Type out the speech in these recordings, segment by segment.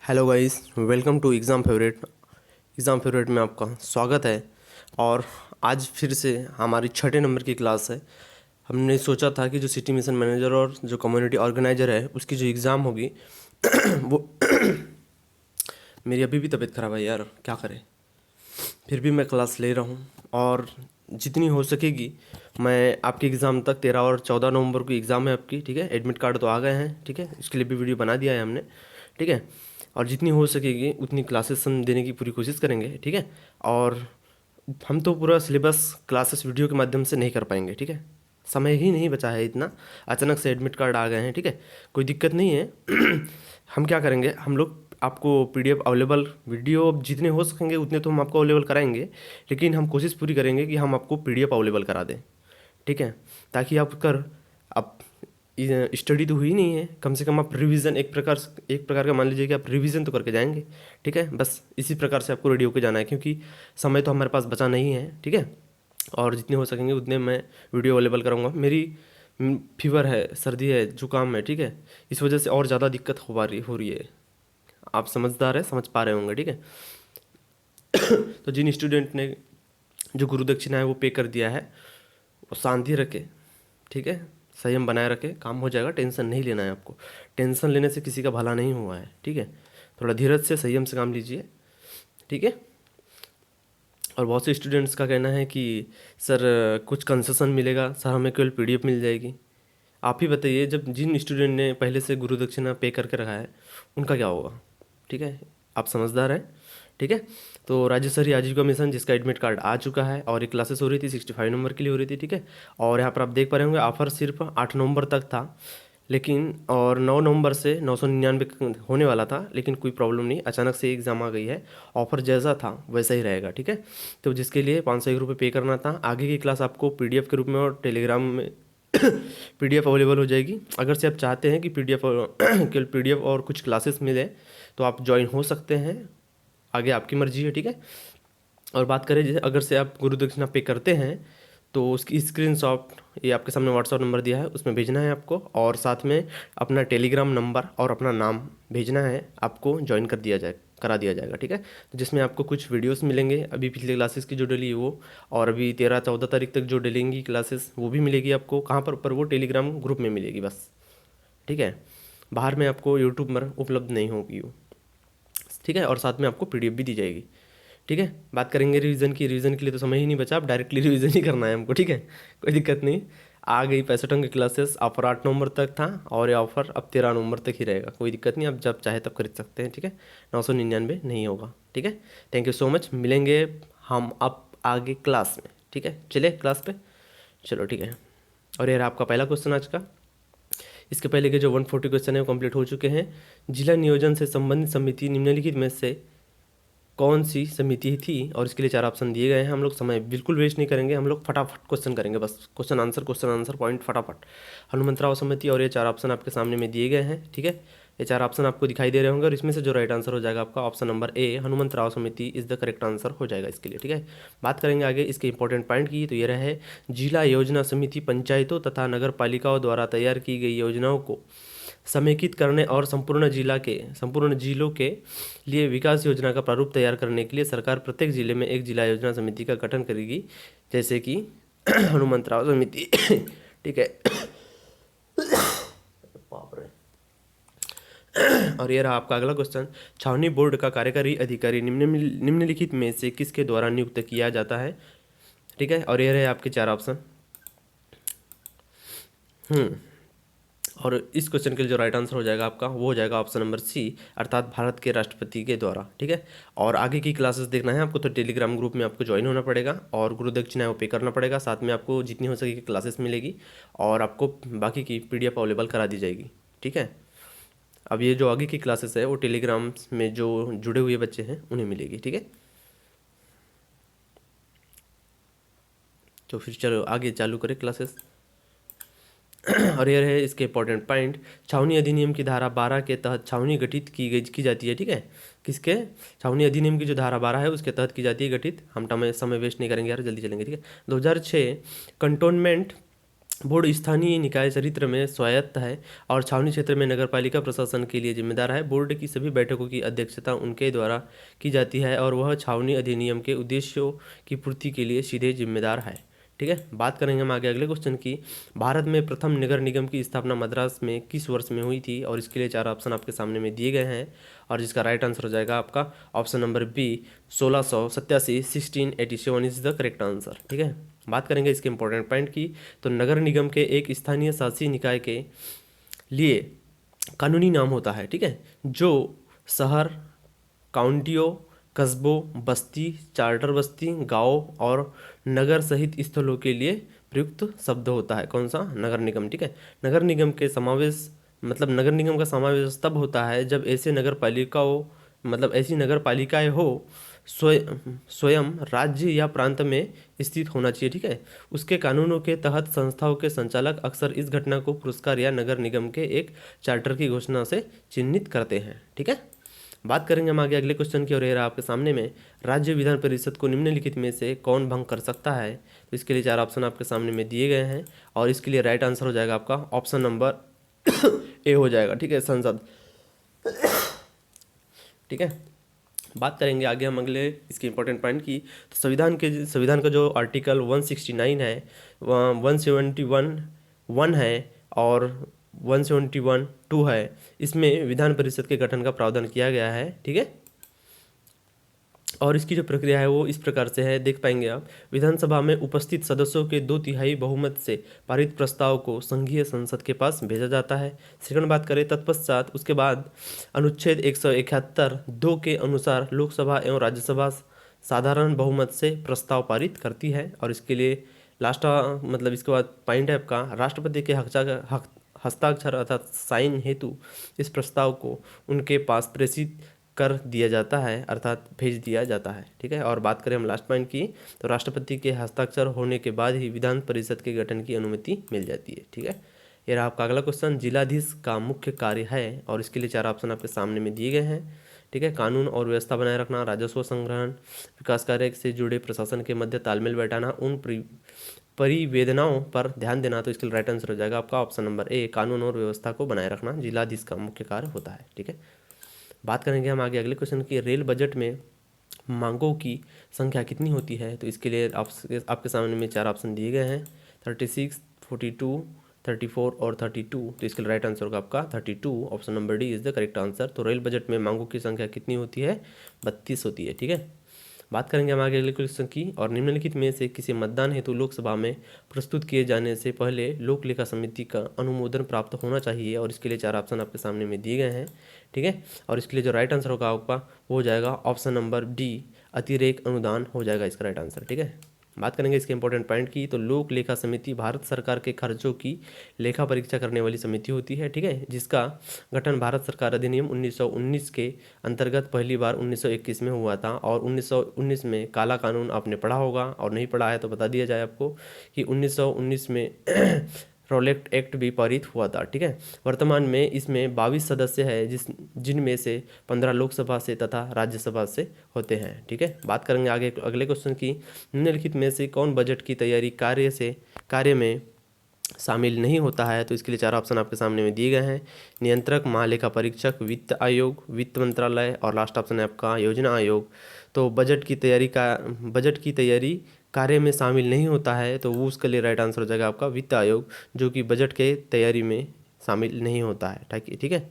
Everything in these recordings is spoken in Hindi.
Hello guys, welcome to exam favourite में आपका स्वागत है। और आज फिर से हमारी छठे नंबर की क्लास है। हमने सोचा था कि जो सिटी मिशन मैनेजर और जो कम्युनिटी ऑर्गेनाइजर है उसकी जो एग्ज़ाम होगी वो मेरी अभी भी तबीयत ख़राब है यार, क्या करें। फिर भी मैं क्लास ले रहा हूँ और जितनी हो सकेगी मैं आपके एग्ज़ाम तक 13 और 14 नवंबर को एग्ज़ाम है आपकी, ठीक है। एडमिट कार्ड तो आ गए हैं, ठीक है। इसके लिए भी वीडियो बना दिया है हमने, ठीक है। और जितनी हो सकेगी उतनी क्लासेस हम देने की पूरी कोशिश करेंगे, ठीक है। और हम तो पूरा सिलेबस क्लासेस वीडियो के माध्यम से नहीं कर पाएंगे, ठीक है। समय ही नहीं बचा है इतना, अचानक से एडमिट कार्ड आ गए हैं, ठीक है। कोई दिक्कत नहीं है। हम क्या करेंगे, हम लोग आपको पीडीएफ अवेलेबल, वीडियो जितने हो सकेंगे उतने तो हम आपको अवेलेबल कराएंगे, लेकिन हम कोशिश पूरी करेंगे कि हम आपको पीडीएफ अवेलेबल करा दें, ठीक है। ताकि आप कर आप स्टडी तो हुई नहीं है, कम से कम आप रिवीजन एक प्रकार का मान लीजिए कि आप रिवीजन तो करके जाएंगे, ठीक है। बस इसी प्रकार से आपको रेडी होकर जाना है, क्योंकि समय तो हमारे पास बचा नहीं है, ठीक है। और जितने हो सकेंगे उतने मैं वीडियो अवेलेबल कराऊंगा। मेरी फीवर है, सर्दी है, जुकाम है, ठीक है। इस वजह से और ज़्यादा दिक्कत हो रही है। आप समझदार है, समझ पा रहे होंगे, ठीक है। तो जिन स्टूडेंट ने जो गुरु दक्षिणा है वो पे कर दिया है, वो शांति रखे, ठीक है। संयम बनाए रखे, काम हो जाएगा। टेंशन नहीं लेना है आपको, टेंशन लेने से किसी का भला नहीं हुआ है, ठीक है। थोड़ा धीरज से संयम से काम लीजिए, ठीक है। और बहुत से स्टूडेंट्स का कहना है कि सर कुछ कंसेशन मिलेगा, सर हमें केवल पीडीएफ मिल जाएगी। आप ही बताइए, जब जिन स्टूडेंट ने पहले से गुरु दक्षिणा पे करके रखा है उनका क्या होगा, ठीक है। आप समझदार हैं, ठीक है। तो राज्य स्तरीय आजीविका मिशन जिसका एडमिट कार्ड आ चुका है और एक क्लासेस हो रही थी 65 नंबर के लिए हो रही थी, ठीक है। और यहाँ पर आप देख पा रहे होंगे ऑफर सिर्फ 8 नवंबर तक था, लेकिन और 9 नवंबर से 999 होने वाला था, लेकिन कोई प्रॉब्लम नहीं, अचानक से एग्ज़ाम आ गई है। ऑफर जैसा था वैसा ही रहेगा, ठीक है। तो जिसके लिए 501 रुपये पे करना था। आगे की क्लास आपको पीडीएफ के रूप में और टेलीग्राम में पीडीएफ अवेलेबल हो जाएगी। अगर से आप चाहते हैं कि पीडीएफ केवल पीडीएफ और कुछ क्लासेस मिले तो आप ज्वाइन हो सकते हैं, आगे आपकी मर्जी है, ठीक है। और बात करें जैसे अगर से आप गुरु दक्षिणा पे करते हैं तो उसकी स्क्रीनशॉट ये आपके सामने व्हाट्सअप नंबर दिया है, उसमें भेजना है आपको, और साथ में अपना टेलीग्राम नंबर और अपना नाम भेजना है, आपको ज्वाइन करा दिया जाएगा, ठीक है। तो जिसमें आपको कुछ वीडियोस मिलेंगे, अभी पिछले क्लासेस की जो डली है वो, और अभी 13-14 तारीख तक जो डलेंगी क्लासेस वो भी मिलेगी आपको। कहाँ पर वो टेलीग्राम ग्रुप में मिलेगी बस, ठीक है। बाहर में आपको यूट्यूब पर उपलब्ध नहीं होगी वो, ठीक है। और साथ में आपको पीडीएफ भी दी जाएगी, ठीक है। बात करेंगे रिवीजन की। रिवीजन के लिए तो समय ही नहीं बचा, अब डायरेक्टली रिवीजन ही करना है हमको, ठीक है। कोई दिक्कत नहीं। आ गई 65 की क्लासेस। ऑफर 8 नवंबर तक था और ये ऑफर अब 13 नवंबर तक ही रहेगा। कोई दिक्कत नहीं, आप जब चाहे तब खरीद सकते हैं, ठीक है। 999 नहीं होगा, ठीक है। Thank you so much. मिलेंगे हम अब आगे क्लास में, ठीक है। चलिए क्लास पे, चलो, ठीक है। और ये रहा आपका पहला क्वेश्चन आज का। इसके पहले के जो 140 क्वेश्चन है वो कंप्लीट हो चुके हैं। जिला नियोजन से संबंधित समिति निम्नलिखित में से कौन सी समिति थी, और इसके लिए 4 ऑप्शन दिए गए हैं। हम लोग समय बिल्कुल वेस्ट नहीं करेंगे, हम लोग फटाफट क्वेश्चन करेंगे, बस क्वेश्चन आंसर पॉइंट फटाफट। हनुमंतराव समिति, और ये 4 ऑप्शन आपके सामने में दिए गए हैं, ठीक है। ये 4 ऑप्शन आपको दिखाई दे रहे होंगे और इसमें से जो राइट आंसर हो जाएगा आपका ऑप्शन नंबर ए, हनुमंतराव समिति इज़ द करेक्ट आंसर हो जाएगा इसके लिए, ठीक है। बात करेंगे आगे इसके इंपॉर्टेंट पॉइंट की, तो ये रहे जिला योजना समिति पंचायतों तथा नगर पालिकाओं द्वारा तैयार की गई योजनाओं को समेकित करने और संपूर्ण जिलों के लिए विकास योजना का प्रारूप तैयार करने के लिए सरकार प्रत्येक जिले में एक जिला योजना समिति का गठन करेगी, जैसे कि हनुमंतराव समिति, ठीक है। बाप रे। और ये रहा आपका अगला क्वेश्चन। छावनी बोर्ड का कार्यकारी अधिकारी निम्नलिखित में से किसके द्वारा नियुक्त किया जाता है, ठीक है। और ये रहे आपके 4 ऑप्शन। और इस क्वेश्चन के लिए जो राइट आंसर हो जाएगा आपका वो हो जाएगा ऑप्शन नंबर सी, अर्थात भारत के राष्ट्रपति के द्वारा, ठीक है। और आगे की क्लासेस देखना है आपको तो टेलीग्राम ग्रुप में आपको ज्वाइन होना पड़ेगा और गुरु दक्षिणा वो पे करना पड़ेगा। साथ में आपको जितनी हो सकेगी क्लासेस मिलेगी और आपको बाकी की पीडीएफ अवेलेबल करा दी जाएगी, ठीक है। अब ये जो आगे की क्लासेस है वो टेलीग्राम में जो जुड़े हुए बच्चे हैं उन्हें मिलेगी, ठीक है। तो फिर चलो आगे चालू करें क्लासेस। और यह है इसके इंपॉर्टेंट पॉइंट। छावनी अधिनियम की धारा 12 के तहत छावनी गठित की जाती है, ठीक है। किसके? छावनी अधिनियम की जो धारा 12 है उसके तहत की जाती है गठित। हम समय वेस्ट नहीं करेंगे यार, जल्दी चलेंगे, ठीक है। 2006 कंटोनमेंट बोर्ड स्थानीय निकाय चरित्र में स्वायत्त है और छावनी क्षेत्र में नगरपालिका प्रशासन के लिए जिम्मेदार है। बोर्ड की सभी बैठकों की अध्यक्षता उनके द्वारा की जाती है और वह छावनी अधिनियम के उद्देश्यों की पूर्ति के लिए सीधे जिम्मेदार है। ठीक है, बात करेंगे हम आगे अगले क्वेश्चन की। भारत में प्रथम नगर निगम की स्थापना मद्रास में किस वर्ष में हुई थी? और इसके लिए 4 ऑप्शन आपके सामने में दिए गए हैं और जिसका राइट आंसर हो जाएगा आपका option number B 1687, 1687 is the correct answer. ठीक है, बात करेंगे इसके इंपॉर्टेंट पॉइंट की। तो नगर निगम के एक स्थानीय शासी निकाय के लिए कानूनी नाम होता है, ठीक है, जो शहर, काउंटियों, कस्बों, बस्ती, चार्टर बस्ती, गांव और नगर सहित स्थलों के लिए प्रयुक्त शब्द होता है। कौन सा? नगर निगम। ठीक है, नगर निगम के समावेश नगर निगम का समावेश तब होता है जब ऐसे नगर पालिकाओं ऐसी नगर पालिकाएं हो स्वयं राज्य या प्रांत में स्थित होना चाहिए। ठीक है, उसके कानूनों के तहत संस्थाओं के संचालक अक्सर इस घटना को पुरस्कार या नगर निगम के एक चार्टर की घोषणा से चिन्हित करते हैं। ठीक है, बात करेंगे हम आगे अगले क्वेश्चन की और ये रहा आपके सामने में, राज्य विधान परिषद को निम्नलिखित में से कौन भंग कर सकता है? तो इसके लिए 4 ऑप्शन आपके सामने में दिए गए हैं और इसके लिए राइट आंसर हो जाएगा आपका ऑप्शन नंबर ए हो जाएगा। ठीक है, संसद। ठीक है, बात करेंगे आगे हम अगले इसके इंपॉर्टेंट पॉइंट की। तो संविधान का जो आर्टिकल 169 है, 171(1) है और 171(2) है, इसमें विधान परिषद के गठन का प्रावधान किया गया है। ठीक है, और इसकी जो प्रक्रिया है वो इस प्रकार से है, देख पाएंगे आप। विधानसभा में उपस्थित सदस्यों के 2/3 बहुमत से पारित प्रस्ताव को संघीय संसद के पास भेजा जाता है। सेकंड बात करें तत्पश्चात उसके बाद अनुच्छेद 171(2) के अनुसार लोकसभा एवं राज्यसभा साधारण बहुमत से प्रस्ताव पारित करती है। और इसके लिए लास्ट इसके बाद पॉइंट है आपका, राष्ट्रपति के हस्ताक्षर अर्थात साइन हेतु इस प्रस्ताव को उनके पास प्रेषित कर दिया जाता है अर्थात भेज दिया जाता है। ठीक है, और बात करें हम लास्ट पॉइंट की, तो राष्ट्रपति के हस्ताक्षर होने के बाद ही विधान परिषद के गठन की अनुमति मिल जाती है। ठीक है, ये रहा आपका अगला क्वेश्चन, जिलाधीश का मुख्य कार्य है और इसके लिए 4 ऑप्शन आपके सामने में दिए गए हैं। ठीक है, कानून और व्यवस्था बनाए रखना, राजस्व संग्रहण, विकास कार्य से जुड़े प्रशासन के मध्य तालमेल बैठाना, उन परिवेदनाओं पर ध्यान देना। तो इसके लिए राइट आंसर हो जाएगा आपका ऑप्शन नंबर ए, कानून और व्यवस्था को बनाए रखना जिलाधीश का मुख्य कार्य होता है। ठीक है, बात करेंगे हम आगे अगले क्वेश्चन की, रेल बजट में मांगों की संख्या कितनी होती है? तो इसके लिए आपके सामने में 4 ऑप्शन दिए गए हैं, 36, 42, 34 और 32। तो इसके लिए राइट आंसर होगा आपका 32, option number D is the correct answer. तो रेल बजट में मांगों की संख्या कितनी होती है? 32 होती है। ठीक है, बात करेंगे हम आगे अगले क्वेश्चन की, और निम्नलिखित में से किसी मतदान हेतु लोकसभा में प्रस्तुत किए जाने से पहले लोक लेखा समिति का अनुमोदन प्राप्त होना चाहिए। और इसके लिए 4 ऑप्शन आपके सामने में दिए गए हैं। ठीक है, और इसके लिए जो राइट आंसर होगा आपका वो हो जाएगा ऑप्शन नंबर डी, अतिरेक अनुदान हो जाएगा इसका राइट आंसर। ठीक है, बात करेंगे इसके इंपॉर्टेंट पॉइंट की, तो लोक लेखा समिति भारत सरकार के खर्चों की लेखा परीक्षा करने वाली समिति होती है। ठीक है, जिसका गठन भारत सरकार अधिनियम 1919 के अंतर्गत पहली बार 1921 में हुआ था। और 1919 में काला कानून आपने पढ़ा होगा, और नहीं पढ़ा है तो बता दिया जाए आपको कि 1919 में रोलेक्ट एक्ट भी पारित हुआ था। ठीक है, वर्तमान में इसमें 22 सदस्य है जिनमें से 15 लोकसभा से तथा राज्यसभा से होते हैं। ठीक है, बात करेंगे आगे अगले क्वेश्चन की, निम्नलिखित में से कौन बजट की तैयारी कार्य में शामिल नहीं होता है? तो इसके लिए 4 ऑप्शन आपके सामने में दिए गए हैं, नियंत्रक, महालेखा परीक्षक, वित्त आयोग, वित्त मंत्रालय और लास्ट ऑप्शन है आपका योजना आयोग। तो बजट की तैयारी कार्य में शामिल नहीं होता है, तो वो उसके लिए राइट आंसर हो जाएगा आपका वित्त आयोग, जो कि बजट के तैयारी में शामिल नहीं होता है। ठीक है,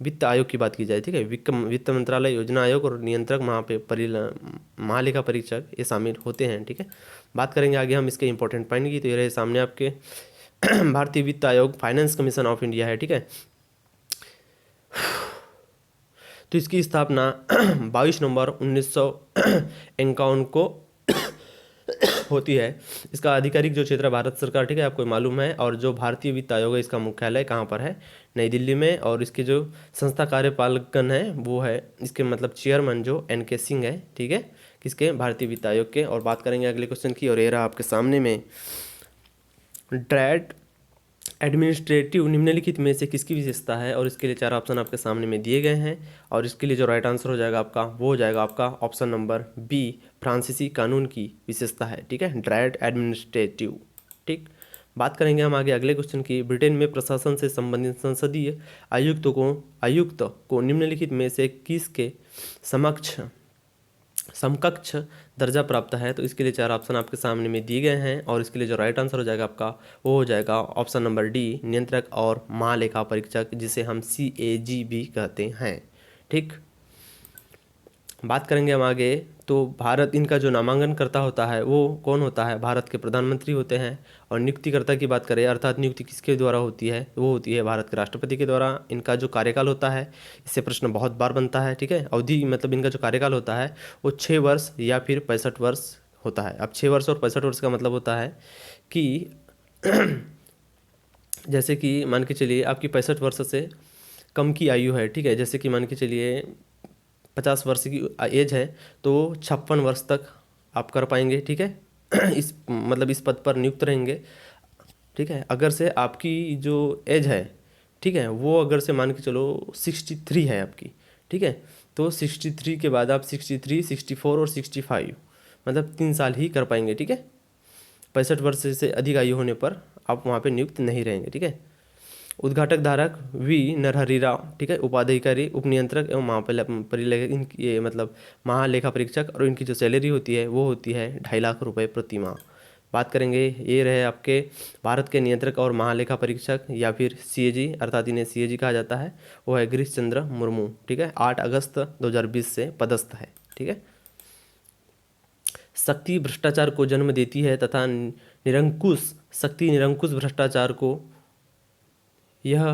वित्त आयोग की बात की जाए। ठीक है, वित्त मंत्रालय, योजना आयोग और नियंत्रक महालेखा परीक्षक ये शामिल होते हैं। ठीक है, बात करेंगे आगे हम इसके इंपॉर्टेंट पॉइंट की, तो ये रहे सामने आपके भारतीय वित्त आयोग फाइनेंस कमीशन ऑफ इंडिया है। ठीक है, तो इसकी स्थापना 22 नवंबर 1951 को होती है। इसका आधिकारिक जो क्षेत्र है भारत सरकार, ठीक है, आपको मालूम है। और जो भारतीय वित्त आयोग है इसका मुख्यालय कहाँ पर है? नई दिल्ली में। और इसके जो संस्था कार्यपालकन है वो है इसके चेयरमैन जो NK सिंह है। ठीक है, किसके? भारतीय वित्त आयोग के। और बात करेंगे अगले क्वेश्चन की, और ये रहा आपके सामने में, ड्रैट एडमिनिस्ट्रेटिव निम्नलिखित में से किसकी विशेषता है? और इसके लिए 4 ऑप्शन आपके सामने में दिए गए हैं, और इसके लिए जो राइट आंसर हो जाएगा आपका वो हो जाएगा आपका ऑप्शन नंबर बी, फ्रांसीसी कानून की विशेषता है। ठीक है, ड्रैट एडमिनिस्ट्रेटिव। ठीक, बात करेंगे हम आगे अगले क्वेश्चन की। ब्रिटेन में प्रशासन से संबंधित संसदीय आयुक्त को निम्नलिखित में से किसके समकक्ष दर्जा प्राप्त है? तो इसके लिए 4 ऑप्शन आपके सामने में दिए गए हैं और इसके लिए जो राइट आंसर हो जाएगा आपका वो हो जाएगा ऑप्शन नंबर डी, नियंत्रक और महालेखा परीक्षक, जिसे हम CAG भी कहते हैं। ठीक, बात करेंगे हम आगे। तो भारत इनका जो नामांकन करता होता है वो कौन होता है? भारत के प्रधानमंत्री होते हैं। और नियुक्तिकर्ता की बात करें अर्थात नियुक्ति किसके द्वारा होती है? वो होती है भारत के राष्ट्रपति के द्वारा। इनका जो कार्यकाल होता है, इससे प्रश्न बहुत बार बनता है। ठीक है, अवधि मतलब इनका जो कार्यकाल होता है वो 6 वर्ष या फिर 65 वर्ष होता है। अब 6 वर्ष और 65 वर्ष का मतलब होता है कि जैसे कि मान के चलिए आपकी 65 वर्ष से कम की आयु है। ठीक है, जैसे कि मान के चलिए 50 वर्ष की एज है तो 56 वर्ष तक आप कर पाएंगे। ठीक है इस मतलब इस पद पर नियुक्त रहेंगे। ठीक है, अगर से आपकी जो एज है, ठीक है, वो अगर से मान के चलो 63 है आपकी, ठीक है, तो 63 के बाद आप 63, 64 और 65 मतलब 3 साल ही कर पाएंगे। ठीक है, 65 वर्ष से अधिक आयु होने पर आप वहाँ पे नियुक्त नहीं रहेंगे। ठीक है, उद्घाटक धारक वी नरहरि राव, ठीक है, उपाधिकारी, उपनियंत्रक एवं महापरिलेखक, ये मतलब महालेखा परीक्षक, और इनकी जो सैलरी होती है वो होती है 2.5 लाख रुपए प्रति माह। बात करेंगे, ये रहे आपके भारत के नियंत्रक और महालेखा परीक्षक या फिर CAG, अर्थात इन्हें CAG कहा जाता है, वो है गिरीश चंद्र मुर्मू। ठीक है, 8 अगस्त 2020 से पदस्थ है। ठीक है, शक्ति भ्रष्टाचार को जन्म देती है तथा निरंकुश भ्रष्टाचार को, यह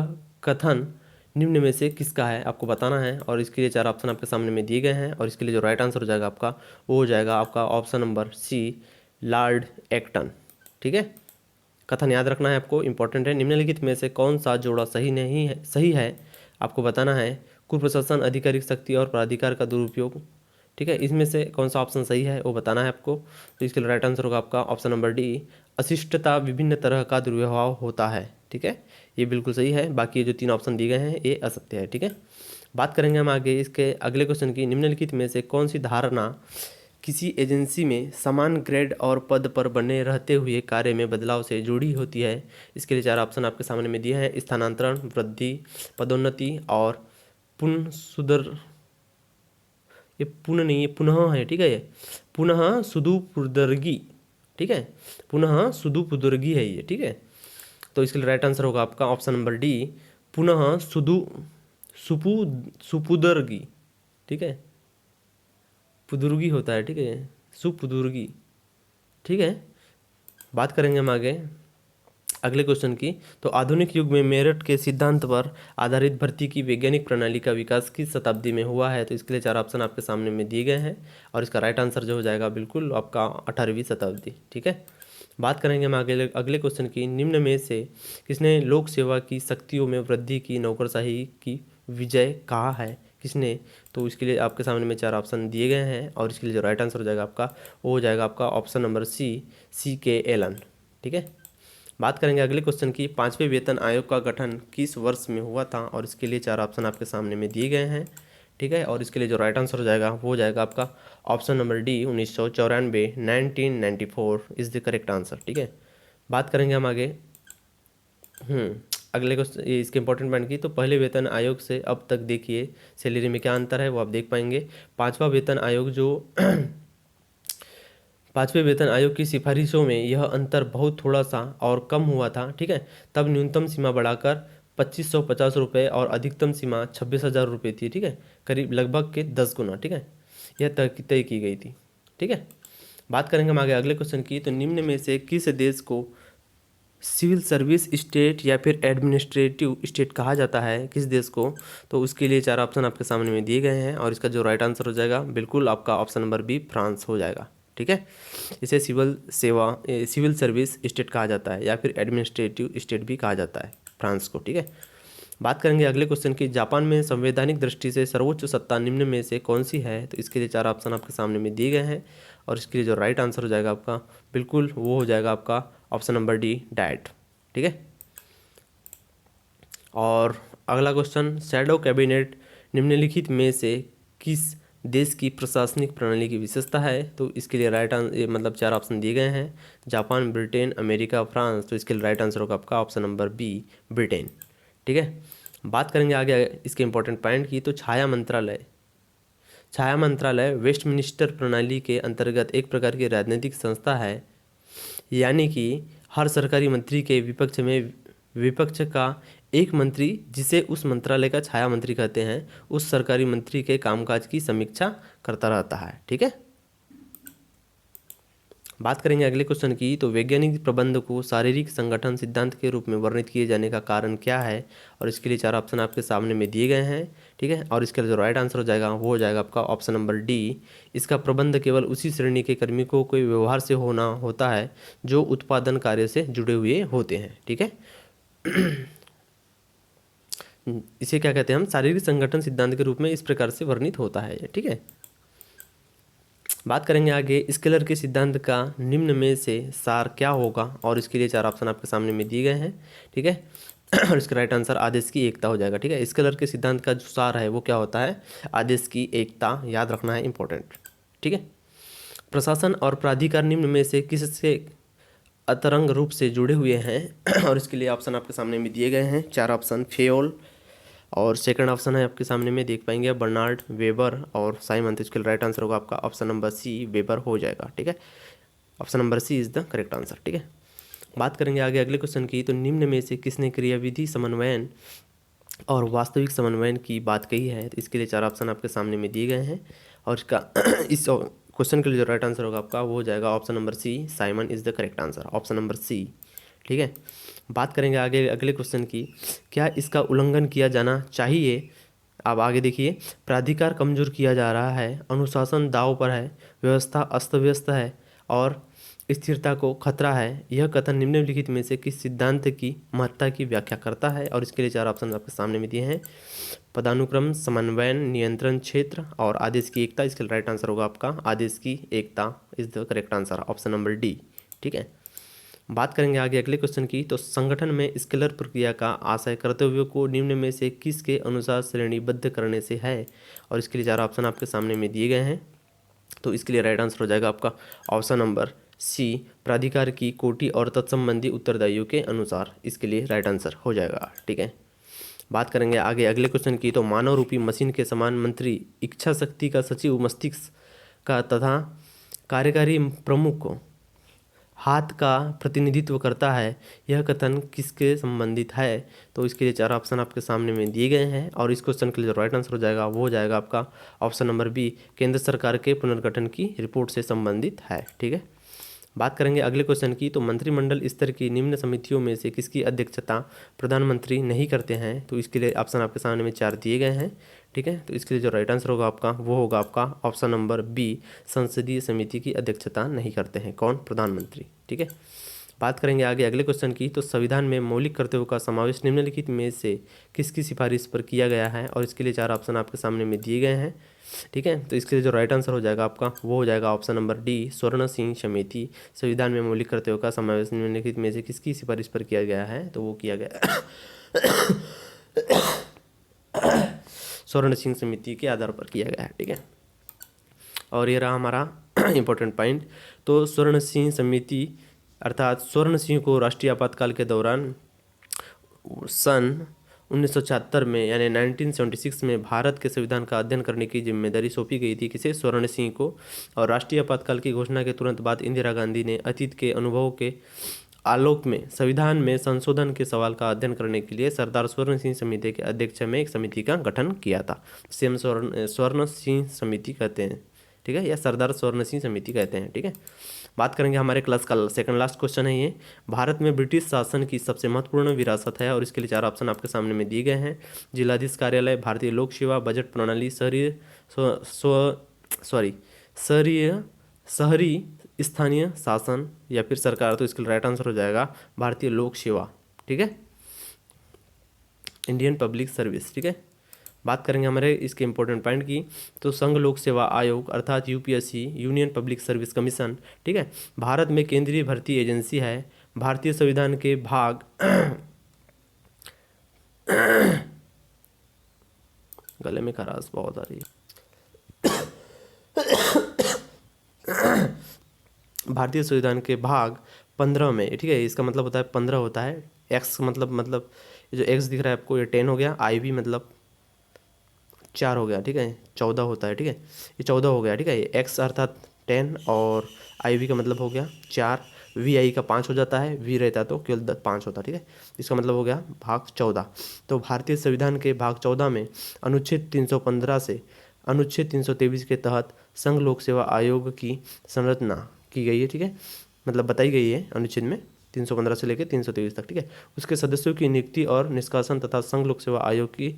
कथन निम्न में से किसका है? आपको बताना है और इसके लिए 4 ऑप्शन आपके सामने में दिए गए हैं और इसके लिए जो राइट आंसर हो जाएगा आपका वो हो जाएगा आपका option number C, Lord Acton. ठीक है, कथन याद रखना है आपको, इंपॉर्टेंट है। निम्नलिखित में से कौन सा जोड़ा सही है आपको बताना है। कुप्रशासन, आधिकारिक शक्ति और प्राधिकार का दुरुपयोग। ठीक है, इसमें से कौन सा ऑप्शन सही है वो बताना है आपको। तो इसके लिए राइट आंसर होगा आपका ऑप्शन नंबर डी, अशिष्टता, विभिन्न तरह का दुर्व्यवहार होता है। ठीक है, ये बिल्कुल सही है। बाकी जो 3 ऑप्शन दिए गए हैं ये असत्य है। ठीक है, बात करेंगे हम आगे इसके अगले क्वेश्चन की। निम्नलिखित में से कौन सी धारणा किसी एजेंसी में समान ग्रेड और पद पर बने रहते हुए कार्य में बदलाव से जुड़ी होती है? इसके लिए 4 ऑप्शन आपके सामने में दिए हैं। स्थानांतरण, वृद्धि, पदोन्नति और पुनः सुधर, ये पुनः नहीं, ये पुनः है। ठीक है, ये पुनः सुदुपुदर्गी। ठीक है, पुनः सुदुपुदर्गी है ये। ठीक है, तो इसके लिए राइट आंसर होगा आपका ऑप्शन नंबर डी, पुनः सुपुदर्गी। ठीक है, पुदुर्गी होता है। ठीक है, सुपुदुर्गी। ठीक है, बात करेंगे हम आगे अगले क्वेश्चन की। तो आधुनिक युग में मेरिट के सिद्धांत पर आधारित भर्ती की वैज्ञानिक प्रणाली का विकास किस शताब्दी में हुआ है? तो इसके लिए 4 ऑप्शन आपके सामने में दिए गए हैं और इसका राइट आंसर जो हो जाएगा बिल्कुल आपका 18वीं शताब्दी। ठीक है, बात करेंगे हम अगले क्वेश्चन की। निम्न में से किसने लोक सेवा की शक्तियों में वृद्धि की नौकरशाही की विजय कहा है? किसने? तो इसके लिए आपके सामने में 4 ऑप्शन दिए गए हैं और इसके लिए जो राइट आंसर हो जाएगा आपका वो हो जाएगा आपका ऑप्शन नंबर C के एलन। ठीक है, बात करेंगे अगले क्वेश्चन की। 5वें वेतन आयोग का गठन किस वर्ष में हुआ था? और इसके लिए 4 ऑप्शन आपके सामने में दिए गए हैं। ठीक है, और इसके लिए जो राइट आंसर हो जाएगा वो हो जाएगा आपका option number D, 1994, 1994 is the correct answer. ठीक है, बात करेंगे हम आगे अगले क्वेश्चन, ये इसके इंपॉर्टेंट पॉइंट की। तो पहले वेतन आयोग से अब तक देखिए सैलरी में क्या अंतर है वो आप देख पाएंगे। 5वां वेतन आयोग जो 5वें वेतन आयोग की सिफारिशों में यह अंतर बहुत थोड़ा सा और कम हुआ था। ठीक है, तब न्यूनतम सीमा बढ़ाकर 2550 रुपये और अधिकतम सीमा 26,000 रुपये थी। ठीक है, करीब लगभग के 10 गुना। ठीक है, यह तय की गई थी। ठीक है, बात करेंगे हम आगे अगले क्वेश्चन की। तो निम्न में से किस देश को सिविल सर्विस स्टेट या फिर एडमिनिस्ट्रेटिव स्टेट कहा जाता है? किस देश को? तो उसके लिए 4 ऑप्शन आपके सामने में दिए गए हैं और इसका जो राइट आंसर हो जाएगा बिल्कुल आपका ऑप्शन नंबर बी, फ्रांस हो जाएगा। ठीक है, इसे सिविल सर्विस स्टेट कहा जाता है या फिर एडमिनिस्ट्रेटिव स्टेट भी कहा जाता है फ्रांस को। ठीक है, बात करेंगे अगले क्वेश्चन की। जापान में संवैधानिक दृष्टि से सर्वोच्च सत्ता निम्न में से कौन सी है? तो इसके लिए 4 ऑप्शन आपके सामने में दिए गए हैं और इसके लिए जो राइट आंसर हो जाएगा आपका बिल्कुल वो हो जाएगा आपका ऑप्शन नंबर डी, डाइट। ठीक है, और अगला क्वेश्चन, शैडो कैबिनेट निम्नलिखित में से किस देश की प्रशासनिक प्रणाली की विशेषता है? तो इसके लिए राइट आंसर मतलब 4 ऑप्शन दिए गए हैं, जापान, ब्रिटेन, अमेरिका, फ्रांस। तो इसके लिए राइट आंसर होगा आपका ऑप्शन नंबर बी, ब्रिटेन। ठीक है, बात करेंगे आगे इसके इंपॉर्टेंट पॉइंट की। तो छाया मंत्रालय वेस्टमिनिस्टर प्रणाली के अंतर्गत एक प्रकार की राजनीतिक संस्था है, यानी कि हर सरकारी मंत्री के विपक्ष का एक मंत्री, जिसे उस मंत्रालय का छाया मंत्री कहते हैं, उस सरकारी मंत्री के कामकाज की समीक्षा करता रहता है। ठीक है, बात करेंगे अगले क्वेश्चन की। तो वैज्ञानिक प्रबंध को शारीरिक संगठन सिद्धांत के रूप में वर्णित किए जाने का कारण क्या है? और इसके लिए 4 ऑप्शन आपके सामने में दिए गए हैं। ठीक है, और इसके लिए जो राइट आंसर हो जाएगा वो हो जाएगा आपका ऑप्शन नंबर डी। इसका प्रबंध केवल उसी श्रेणी के कार्मिकों के व्यवहार से होता है जो उत्पादन कार्य से जुड़े हुए होते हैं। ठीक है, इसे क्या कहते हैं हम? शारीरिक संगठन सिद्धांत के रूप में इस प्रकार से वर्णित होता है। ठीक है, बात करेंगे आगे स्केलर के सिद्धांत का निम्न में से सार क्या होगा? और इसके लिए 4 ऑप्शन आपके सामने में दिए गए हैं। ठीक है, और इसका राइट आंसर आदेश की एकता हो जाएगा। ठीक है, स्केलर के सिद्धांत का जो सार है वो क्या होता है? आदेश की एकता, याद रखना है, इंपॉर्टेंट। ठीक है, प्रशासन और प्राधिकार निम्न में से किससे अतरंग रूप से जुड़े हुए हैं? और इसके लिए ऑप्शन आपके सामने में दिए गए हैं 4 ऑप्शन, फेयोल, और सेकंड ऑप्शन है आपके सामने में देख पाएंगे बर्नार्ड, वेबर और साइमन। तो इसके राइट आंसर होगा आपका ऑप्शन नंबर सी, वेबर हो जाएगा। ठीक है, option number C is the correct answer. ठीक है, बात करेंगे आगे अगले क्वेश्चन की। तो निम्न में से किसने क्रियाविधि समन्वयन और वास्तविक समन्वयन की बात कही है? तो इसके लिए 4 ऑप्शन आपके सामने में दिए गए हैं, और इसका इस क्वेश्चन के लिए जो राइट आंसर होगा आपका वो हो जाएगा option number C, Simon is the correct answer, option number C. ठीक है, बात करेंगे आगे अगले क्वेश्चन की। क्या इसका उल्लंघन किया जाना चाहिए? अब आगे देखिए, प्राधिकार कमजोर किया जा रहा है, अनुशासन दांव पर है, व्यवस्था अस्त व्यस्त है और स्थिरता को खतरा है, यह कथन निम्नलिखित में से किस सिद्धांत की महत्ता की व्याख्या करता है? और इसके लिए 4 ऑप्शन आपके सामने में दिए हैं, पदानुक्रम, समन्वयन, नियंत्रण क्षेत्र और आदेश की एकता। इसके राइट आंसर होगा आपका आदेश की एकता is the correct answer, option number D. ठीक है, बात करेंगे आगे अगले क्वेश्चन की। तो संगठन में स्केलर प्रक्रिया का आशय कर्तव्यों को निम्न में से किसके अनुसार श्रेणीबद्ध करने से है? और इसके लिए 4 ऑप्शन आपके सामने में दिए गए हैं। तो इसके लिए राइट आंसर हो जाएगा आपका ऑप्शन नंबर सी, प्राधिकार की कोटि और तत्संबंधी उत्तरदायियों के अनुसार। इसके लिए राइट आंसर हो जाएगा। ठीक है, बात करेंगे आगे अगले क्वेश्चन की। तो मानव रूपी मशीन के समान मंत्री इच्छा शक्ति का सचिव मस्तिष्क का तथा कार्यकारी प्रमुख को हाथ का प्रतिनिधित्व करता है, यह कथन किसके संबंधित है? तो इसके लिए 4 ऑप्शन आपके सामने में दिए गए हैं, और इस क्वेश्चन के लिए जो राइट आंसर हो जाएगा वो हो जाएगा आपका ऑप्शन नंबर बी, केंद्र सरकार के पुनर्गठन की रिपोर्ट से संबंधित है। ठीक है, बात करेंगे अगले क्वेश्चन की। तो मंत्रिमंडल स्तर की निम्न समितियों में से किसकी अध्यक्षता प्रधानमंत्री नहीं करते हैं? तो इसके लिए ऑप्शन आपके सामने में 4 दिए गए हैं। ठीक है, तो इसके लिए जो राइट आंसर होगा आपका वो होगा आपका ऑप्शन नंबर बी, संसदीय समिति की अध्यक्षता नहीं करते हैं। कौन? प्रधानमंत्री। ठीक है, बात करेंगे आगे अगले क्वेश्चन की। तो संविधान में मौलिक कर्तव्यों का समावेश निम्नलिखित में से किसकी सिफारिश पर किया गया है? और इसके लिए 4 ऑप्शन आपके सामने में दिए गए हैं। ठीक है, तो इसके लिए जो राइट आंसर हो जाएगा आपका वो हो जाएगा ऑप्शन नंबर डी, स्वर्ण सिंह समिति। संविधान में मौलिक कर्तव्यों का समावेश निम्नलिखित में से किसकी सिफारिश पर किया गया है? तो वो किया गया स्वर्ण सिंह समिति के आधार पर किया गया है। ठीक है, और ये रहा हमारा इंपॉर्टेंट पॉइंट। तो स्वर्ण सिंह समिति अर्थात स्वर्ण सिंह को राष्ट्रीय आपातकाल के दौरान सन 1976 में यानी 1976 में भारत के संविधान का अध्ययन करने की जिम्मेदारी सौंपी गई थी। किसे? स्वर्ण सिंह को। और राष्ट्रीय आपातकाल की घोषणा के तुरंत बाद इंदिरा गांधी ने अतीत के अनुभवों के आलोक में संविधान में संशोधन के सवाल का अध्ययन करने के लिए सरदार स्वर्ण सिंह समिति के अध्यक्ष में एक समिति का गठन किया था। सेम स्वर्ण सिंह समिति कहते हैं। ठीक है, या सरदार स्वर्ण सिंह समिति कहते हैं। ठीक है, बात करेंगे हमारे क्लास का सेकंड लास्ट क्वेश्चन है ये, भारत में ब्रिटिश शासन की सबसे महत्वपूर्ण विरासत है? और इसके लिए 4 ऑप्शन आपके सामने में दिए गए हैं, जिलाधीश कार्यालय, भारतीय लोक सेवा, बजट प्रणाली, शहरी स्थानीय शासन या फिर सरकार। तो इसके लिए राइट आंसर हो जाएगा भारतीय लोक सेवा। ठीक है, इंडियन पब्लिक सर्विस। ठीक है, बात करेंगे हमारे इसके इंपॉर्टेंट पॉइंट की। तो संघ लोक सेवा आयोग अर्थात UPSC, union public service commission, ठीक है, भारत में केंद्रीय भर्ती एजेंसी है। भारतीय संविधान के भाग गले में खराश बहुत आ रही है भारतीय संविधान के भाग 15 में, ठीक है, इसका मतलब होता है 15 होता है। एक्स मतलब ये जो एक्स दिख रहा है आपको, ये 10 हो गया। आई वी मतलब 4 हो गया, ठीक है, 14 होता है, ठीक है, ये 14 हो गया, ठीक है। ये एक्स अर्थात 10 और आई वी का मतलब हो गया 4, वी आई का 5 हो जाता है, वी रहता तो केवल 5 होता, ठीक है। इसका मतलब हो गया भाग 14। तो भारतीय संविधान के भाग 14 में अनुच्छेद 315 से अनुच्छेद 323 के तहत संघ लोक सेवा आयोग की संरचना की गई है, ठीक है, मतलब बताई गई है अनुच्छेद में 315 से लेकर 323 तक, ठीक है। उसके सदस्यों की नियुक्ति और निष्कासन तथा संघ लोक सेवा आयोग की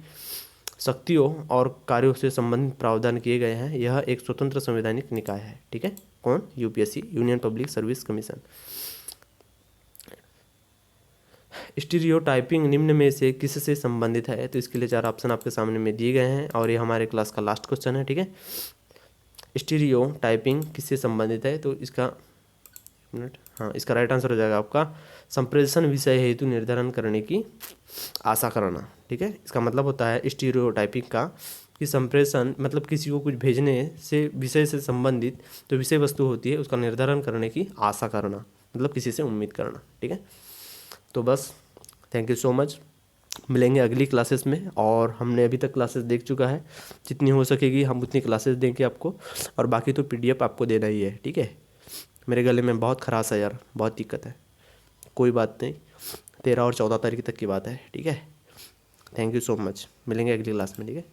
शक्तियों और कार्यों से संबंधित प्रावधान किए गए हैं। यह एक स्वतंत्र संवैधानिक निकाय है, ठीक है। कौन? UPSC, union public service commission. Stereotyping निम्न में से किससे संबंधित है? तो इसके लिए 4 ऑप्शन आपके सामने में दिए गए हैं और ये हमारे क्लास का लास्ट क्वेश्चन है, ठीक है। स्टीरियोटाइपिंग किससे संबंधित है? तो इसका मिनट, हाँ, इसका राइट आंसर हो जाएगा आपका संप्रेषण विषय हेतु निर्धारण करने की आशा करना, ठीक है। इसका मतलब होता है स्टीरियोटाइपिंग का कि संप्रेषण मतलब किसी को कुछ भेजने से विषय से संबंधित जो विषय वस्तु होती है उसका निर्धारण करने की आशा करना, मतलब किसी से उम्मीद करना, ठीक है। तो बस, थैंक यू सो मच, मिलेंगे अगली क्लासेस में। और हमने अभी तक क्लासेस देख चुका है, जितनी हो सकेगी हम उतनी क्लासेस देंगे आपको, और बाकी तो पीडीएफ आपको देना ही है, ठीक है। मेरे गले में बहुत खराश है यार, बहुत दिक्कत है, कोई बात नहीं, 13 और 14 तारीख तक की बात है, ठीक है। थैंक यू सो मच, मिलेंगे अगली क्लास में, ठीक है।